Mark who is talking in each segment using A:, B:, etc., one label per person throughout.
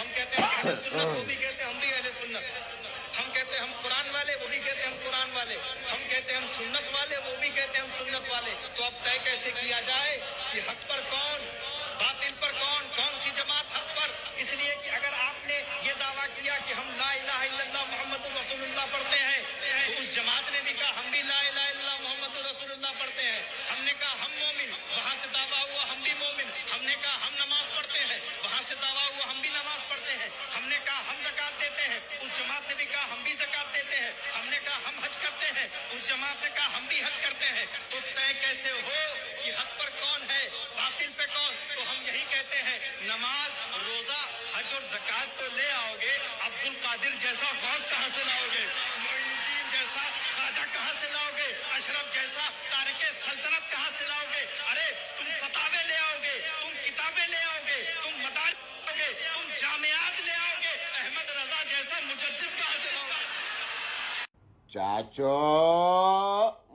A: ہم کہتے ہیں اہل سنت، وہ بھی کہتے ہیں ہم بھی اہل سنت. ہم کہتے ہیں ہم قرآن والے، وہ بھی کہتے ہیں ہم قرآن والے. ہم کہتے ہیں ہم سنت والے، وہ بھی کہتے ہیں ہم سنت والے. تو اب طے کیسے کیا جائے کہ حق پر کون، باطل پر کون، کون سی جماعت حق پر؟ اس لیے کہ اگر آپ نے یہ دعویٰ کیا کہ ہم لا الہ الا اللہ محمد رسول اللہ پڑھتے ہیں، تو اس جماعت نے بھی کہا ہم بھی لا الہ الا اللہ محمد رسول اللہ پڑھتے ہیں. ہم نے کہا ہم مومن، وہاں سے دعویٰ ہوا ہم بھی مومن. ہم نے کہا ہم نماز پڑھتے ہیں، وہاں سے دعویٰ ہوا ہم بھی نماز پڑھتے ہیں. ہم نے کہا ہم زکات دیتے ہیں، اس جماعت نے بھی کہا ہم بھی زکات دیتے ہیں. ہم نے کہا ہم حج کرتے ہیں، اس جماعت نے کہا ہم بھی حج کرتے ہیں. تو طے کیسے ہو کہ حق پر کون ہے، باطل پہ کون؟ تو ہم یہی کہتے ہیں نماز، روزہ، حج اور زکات تو لے آؤ گے، عبد القادر جیسا غوث کہاں سے لاؤ گے؟ معین الدین جیسا خواجہ کہاں سے لاؤ گے؟ اشرف جیسا تارک سلطنت کہاں سے لاؤ گے؟ ارے تم فتاوے لے آؤ گے، تم کتابیں لے آؤ گے، تم مدارس لے آؤ گے، تم جامعات لے آؤ گے، احمد رضا جیسا مجدد کہاں سے لاؤ گے؟
B: چاچو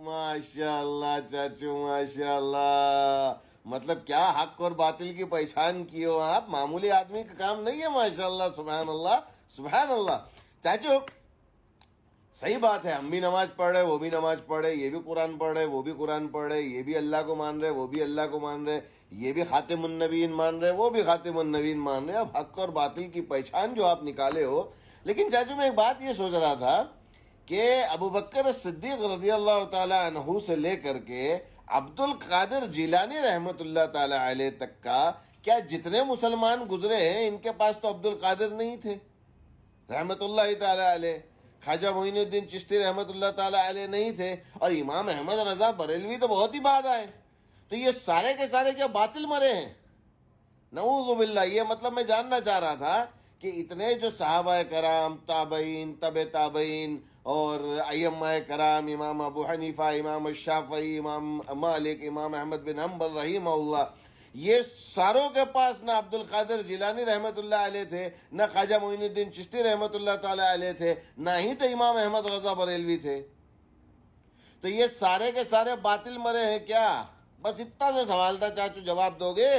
B: ماشاء اللہ، چاچو ماشاء اللہ. مطلب کیا حق اور باطل کی پہچان کی ہو آپ، معمولی آدمی کا کام نہیں ہے. ماشاء اللہ، سبحان اللہ، سبحان اللہ. چاچو صحیح بات ہے، ہم بھی نماز پڑھ رہے، وہ بھی نماز پڑھ رہے، یہ بھی قرآن پڑھ رہے، وہ بھی قرآن پڑھ رہے، یہ بھی اللہ کو مان رہے، وہ بھی اللہ کو مان رہے، یہ بھی خاتم النبیین مان رہے، وہ بھی خاتم النبیین مان رہے. اب حق اور باطل کی پہچان جو آپ نکالے ہو. لیکن چاچو میں ایک بات یہ سوچ رہا تھا کہ ابو بکر صدیق رضی اللہ تعالی عنہ سے لے کر کے عبد القادر جیلانی رحمت اللہ تعالی علیہ تک کا، کیا جتنے مسلمان گزرے ہیں ان کے پاس تو عبد القادر نہیں تھے رحمت اللہ تعالی علیہ، خواجہ معین الدین چشتی رحمت اللہ تعالی علیہ نہیں تھے، اور امام احمد رضا بریلوی تو بہت ہی بعد آئے. تو یہ سارے کے سارے کیا باطل مرے ہیں؟ نعوذ باللہ. یہ مطلب میں جاننا چاہ رہا تھا کہ اتنے جو صحابہ کرام، تابعین، تبع تابعین اور ائمہ کرام، امام ابو حنیفہ، امام الشافعی، امام مالک، امام احمد بن حنبل رحمہ اللہ، یہ ساروں کے پاس نہ عبد القادر جیلانی رحمت اللہ علیہ تھے، نہ خواجہ معین الدین چشتی رحمت اللہ تعالی علیہ تھے، نہ ہی تو امام احمد رضا بریلوی تھے. تو یہ سارے کے سارے باطل مرے ہیں کیا؟ بس اتنا سے سوال تھا چاچو، جواب دو گے؟